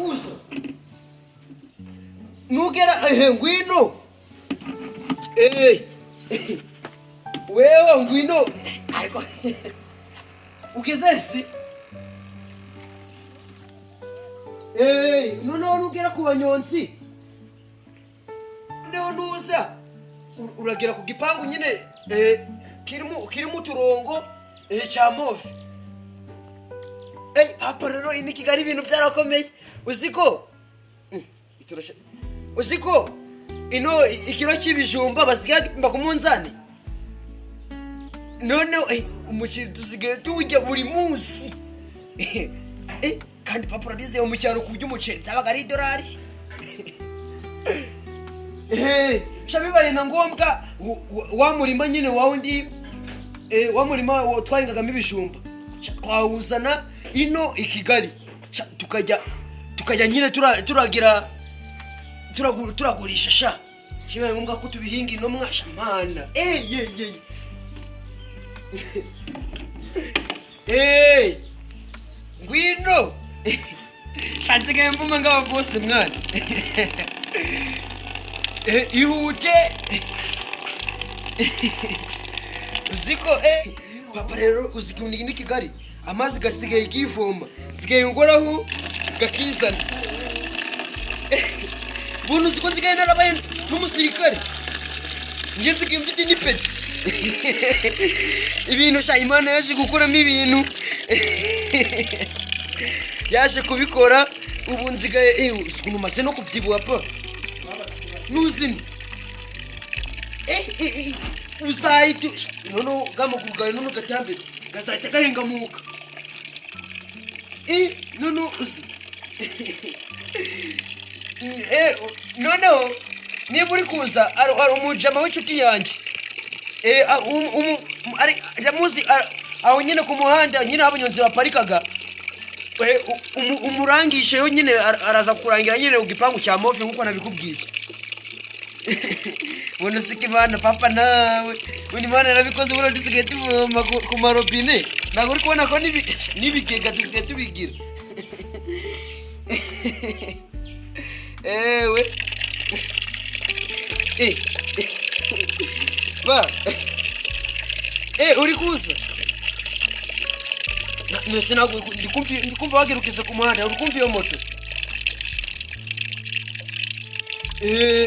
kuza nugera ngwino wewe ngwino ariko ugezesi noneho nugera ku banyonzi neho nuza uragera ku gipangu nyine kirimo uturongo cya move. Papa rero ini Kigali ibintu byarakomeye uziko ino ikiro cy'ibijumba basigaye ku munzani none umuceri dusigaye tuwujya buri munsi kandi papa urabize mu cyaro kurya umuceri byabaga ari $1. Shabibaye na ngombwa wa murima nyine wawundi wa murima twahingagamo ibijumba twawuzana ino i Kigali tukajya nyine turagurisha sha shibaye ngombwa ko tubihinga ino mwasha mana ngwino shanzige mbuma ngaba bose mwana ihute uziko papa rero uzikundika ni Kigali amazi gasigaye givoma zigaye ngoraho gakizana bunu uziko nzigaye narabaye n'umusirikare ngenzi kimfite ni peti ibintu sha Imana yaje gukoramo ibintu yaje kubikora ubu nzigaye ukuntu maze no kubyibuha pa nuzini uzahita noneho gamugugare noneho gatambitse gazahita gahengamuka noneho uzi noneho niba uri kuza ari umujama w'inshuti yanjye jamuzi aho nyine ku muhanda nyine abanyonzi baparikaga umurangishe yo nyine araza kurangira nyine ugipangu cya move nkuko nabikubwiye. Wono Sekimana papa nawe wini mana nabikoze buro disigaye tuvoma ku marobine nago uri kubona ko nibigega disigaye tubigira ewe ba uri kuza nese nago ndikumva wagirukiza ku muhanda uri kumva iyo moto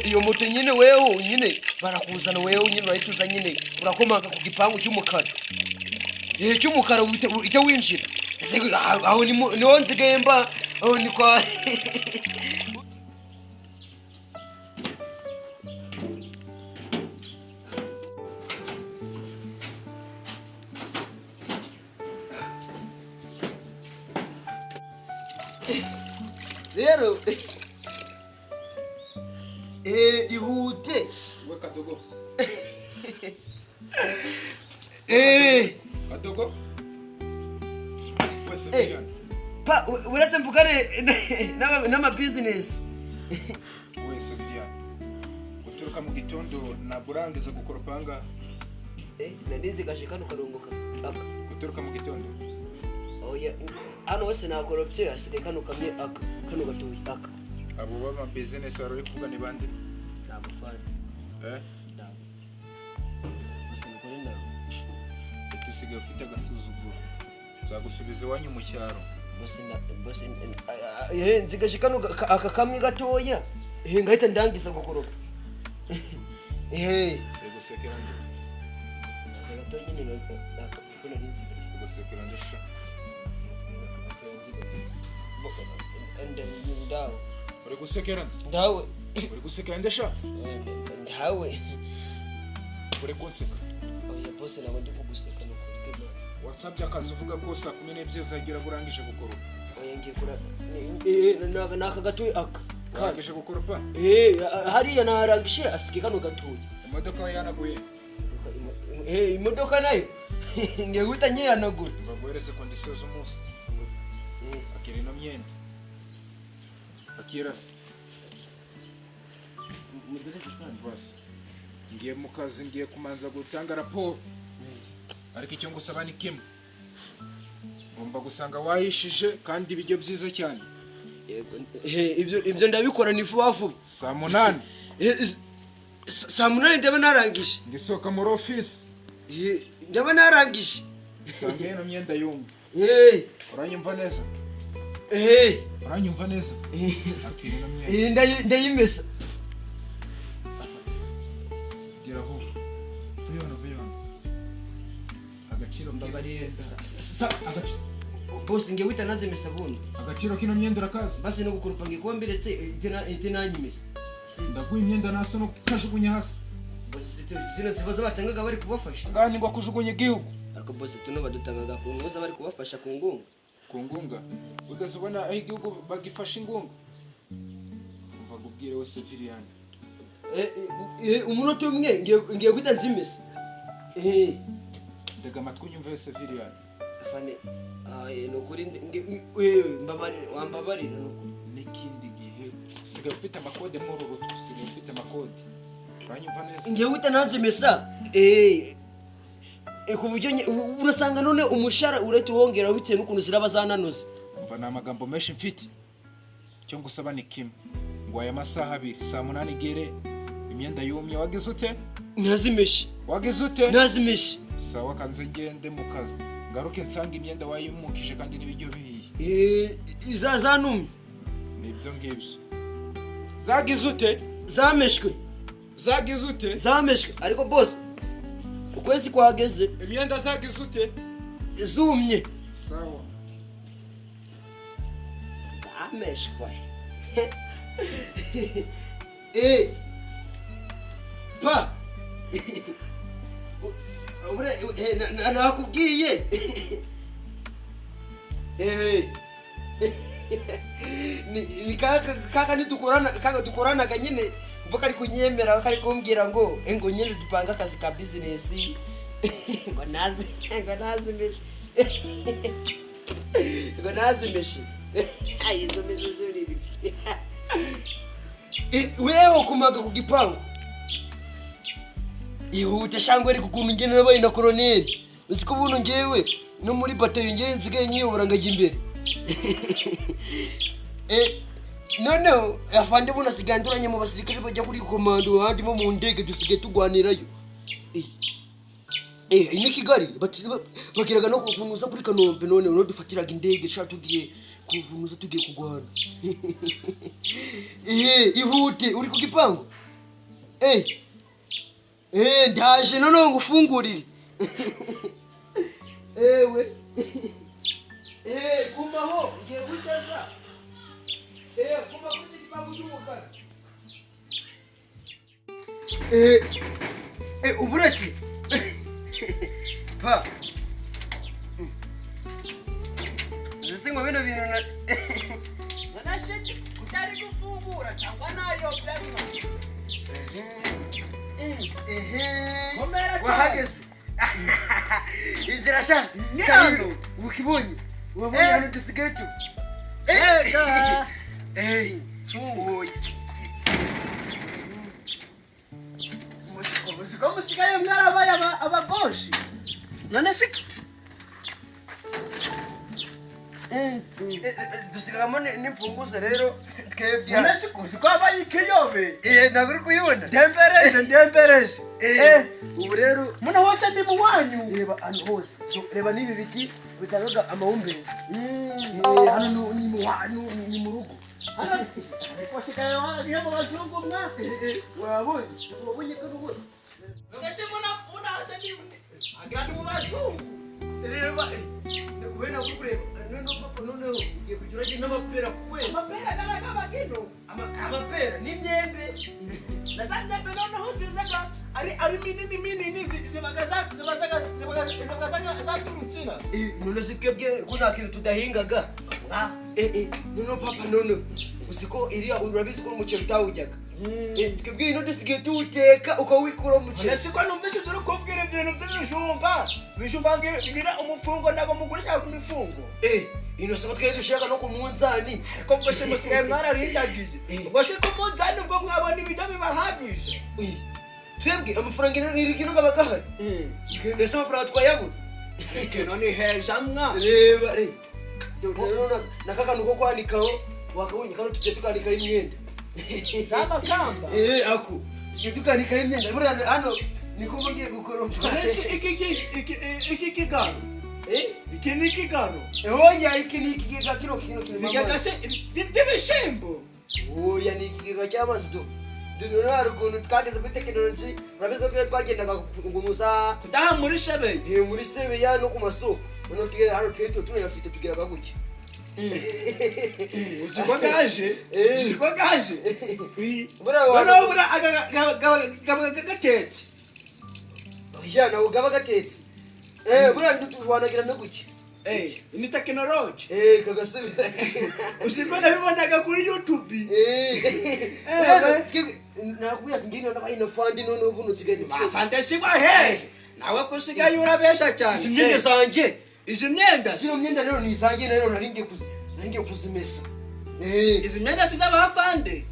iyo moto nyine wewe nyine barakuzana wewe nyine urayituza nyine urakomanga ku gipangu cy'umukara cy'umukara icyo winjira aho niho nzigemba aho ni kwa rero ihute weka dogo kadogo wese pa uretse mvugane n'ama business wese bya uturuka mu gitondo na burangiza gukoropanga nanize gashikano karongoka uturuka mu gitondo oya ano wese nakoropye asike kano kamye kano gatoyi abo baba business bari kuvuga ni bande nabufana nabo bose nikorenda utusigaye ufite agasuzuguro zagusubiza wanyu mu cyaro bose nzigashikano aka kamwe gatoya ngahita ndangiza gukoropa ego sekeranje gatoya nyine nakakubona n'inzira ego sekeranje sha ndawe uri gusekera ndawe uri gusekera ndesha ndawe uri kunseka oya bose nabo ndi kuguseka no kuri WhatsApp akazi uvuga ko saa 12 uzagira burangije gukora oya ngiye kura naka gatoyi urangije gukoropa hariya narangishe asike kano gatoyi imodoka yanaguye imodoka nayo ngiye guta nyiyanagura baguhereze conditions z'umunsi akiri no myenda akirase mvasi ngiye mu kazi ngiye kumanza gutanga raporo ariko icyo ngusaba ni kimwe ngomba gusanga wahishije kandi ibiryo byiza cyane ibyo ndabikora ni vuba vuba. Saa 8. Saa 8 ndaba narangije. Ngisohoka muri office. Ndaba narangije. Sange no myenda yumye. Uranyumva neza? Uranyumva neza? Akiri no myenda. Ndayimesa. Geraho. Vuyona. Agaciro mbabariyenda. Boss nge wita nazimesa bundi. Agaciro kino myenda urakazi? Basi no gukurupa ngikumbiretse ite nanyimesa. Ndaguye imyenda naso no kashugunya hasi. Boss sino sibaza batangaga bari kubafasha. Ngani ngo kujugunye igihugu. Ariko boss tuno badutangaga ku ntuza bari kubafasha ku ngunga. Ku ngunga? Udazubona aho igihugu bagifasha ingunga. Umva gubwire we Sevilian. Umunota umwe ngiye kwita nzimesa. Daga amatwi unyumve Sevilian. Afane nukuri wambabarira n'ikindi gihe sigaye ufite amakode muri uru rutu, sigaye ufite amakode. Uranyumva neza? Ngiye wita nanzimesa. Kuburyo urasanga none umushara urete wongera bitewe n'ukuntu ziraba zananuze. Umva na amagambo menshi mfite. Cyo ngusaba ni kimwe. Ngo aya masaha 2 saa 8 igere imyenda yumye wagize ute? Nazimeshi. Wagize ute? Nazimeshi. Sawa kanze ngende mu kazi. Ngaruke nsanga imyenda wayimukije kandi n'ibiryo bihiye. Izazanumye. Nibyo ngibyo. Zagize ute? Zameshwe. Zagize ute? Zameshwe. Ariko boss ukwezi kwageze. Imyenda zagize ute? Zumye. Sawa. Zameshwe. Pa. Nakubwiye. Ni kaka dukoranaga nyine mvuka ari kunyemera kari kumbwira ngo nyine dupanga akazi ka business ngo nazimeshi izo mezo zuri wewe kumaga ku gipangu ihute shangwe ari kukuntu ngene nabaye na colonel uziko buno ngewe no muri batayo ngewe nzigaye nyiyobora ngajya imbere noneho afande buna siganduranye mu basirikare bajya kuri komando handi mu ndege dusige tugwanirayo ni Kigali bakiraga no kunuza kuri Kanombe none no dufatiraga indege sha tugiye kunuza tugiye kugwana ihute uri ku gipangu ndaje none ngufungurire ewe kumaho ngiye guteza kuma kuri gipangu cy'umukara uburetse pa zisingo bino bintu na wanashiki utari gufungura cyangwa nayo byarima wahageze injira sha hano ukibonye wabonye hano dusigaye tu funguye musiko musigaye mwarabaye ababoshi none siko dusigamo n'imfunguzo rero twebwe none siko abaye ikiyobe naguri kuyibona ndembereje ubu rero muna hose ni muwanyu reba hano hose reba nibi biti bitangaga amahumbezi hano ni mu rugo hano wasigaye hano mu bazungu mwa wabonye ko rwose none se muna hose ni agandi mu bazungu reba we naguri kureba none papa none ugiye kugira agi n'amapera ku kwezi amapera garaga bagino amapera n'imyembe nazanye none huzizaga ari minini zibaga zaturutsina none sikebwe kuna kintu tudahingaga none papa none usiko iriya urabizi ko umuceri utawujyaga twebwe ino dusigaye tuwuteka ukawikura umuceri siko numvise turi kubwira ibintu by'ibijumba ngira umufungo ntabwo mugurisha ku mifungo ino siko twari dushaka no ku munzani ariko mbese musigaye mwararindagiye ubwo se ku munzani ubwo mwabona ibiryo bibahagije twebwe amafaranga irigino gabagahari ndetse amafaranga twayabura none hejamwa reba nakakanu ko kwanikaho wakabonye kandi tujye tukanika imyenda Zamakamba. ako tujye tukanika imyenda buriya hano niko ngiye gukora Ese iki kigano. Iki ni kigano. oya iki ni ikigega kino Bigega se dibishimbo. oya ni ikigega cy'amazi do hari ukuntu twageze kuri tekinoloji urabizi ko twagendaga ngo musa Kudaha muri shebe. muri sebe ya no ku masoko none tugere hano tweto tunayafite tugeraga guke Uziko gaje. Uziko gaje. bura Bura gatetse. ya nawe gaba gatetse bura ndutwanagira no guke Ni technology. kagasubira Uziko nabibonaga kuri YouTube. nakubwira ati ngine ndabaye na fandi none ubu nutsiganye Fantasy wa he. Nawe kusigaye urabesha cyane. imyenda zanje Izi myenda. zino myenda rero ni izanjye rero naringiye kuzimesa Izi myenda si z'abafande.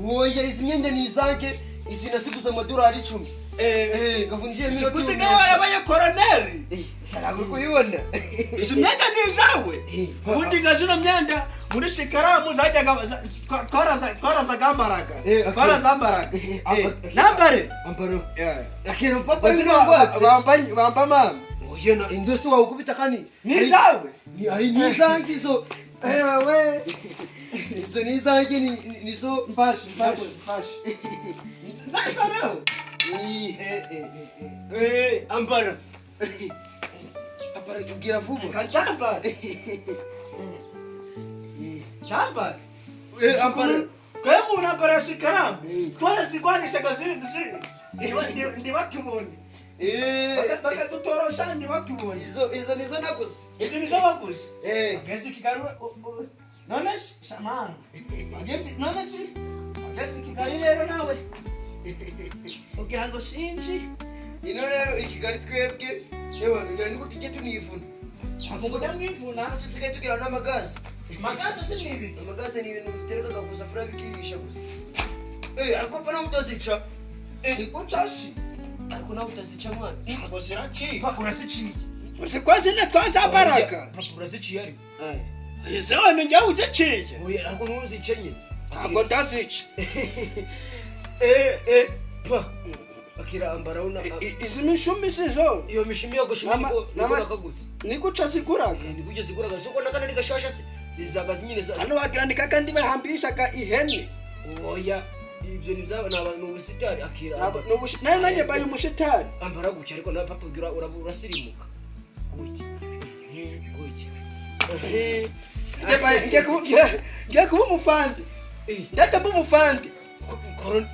oya izi myenda ni izanjye izi nasiguze amadolari 10 gavunjije Izi kusigaye warabaye koroneri. sarago kuyibona Izi myenda ni izawe. Ubundi gazino myenda muri shikaramu zajyaga twarazagambaraga. Twarazambaraga. Nambare. amparo akero papa Bamba mama. oya na indosi wawe kubita kani Ni izawe. ni ari ni izanjye izo Wewe. izo ni izanjye nizo Mfashi. Nzaibareo. amparo amparo kugira vuba Kachamba. Chamba. amparo Kwa muna para shikaramu. Kwa zikwanishaga ndiwakibonye. Bakadutorosha ndiwakibonye. izo nizo naguze Izi nizo waguze. gasi Kigarura none samana. Agezi Kigali rero nawe. Ugira ngo sinzi. ino rero ikigali twebwe yewe yani ko tujye tunivuna Avuga mwivuna. tusigaye tugira n'amagazi Magaza si nibi. amagazi ni ibintu bitereka gusa fura bikihisha gusa ariko papa nawe utazica Sikuchasi. ariko nawe utazica mwana Ngo sirachi. papa uraziciye Usikwazi ne twasabaraga. papa uraziciye ariko Ese wano njya uziciye. oya ariko nuzice nyine Ntabwo ndazica. pa akira ambara una Izi mishumi sizo. iyo mishimi yo gushima niko nakagutse Nikucha ziguraga. ni kujye ziguraga soko nakana nigashasha zizaga zinyine za Hano wagira kandi bahambishaga ihene. oya ibyo ni byaba n'abantu ubusitari akira Nayo nanjye baye umushitani. ambara gucya ariko na papa ugira urasirimuka gucya Ngiye kuba umufandi. Ndata mba umufandi. koron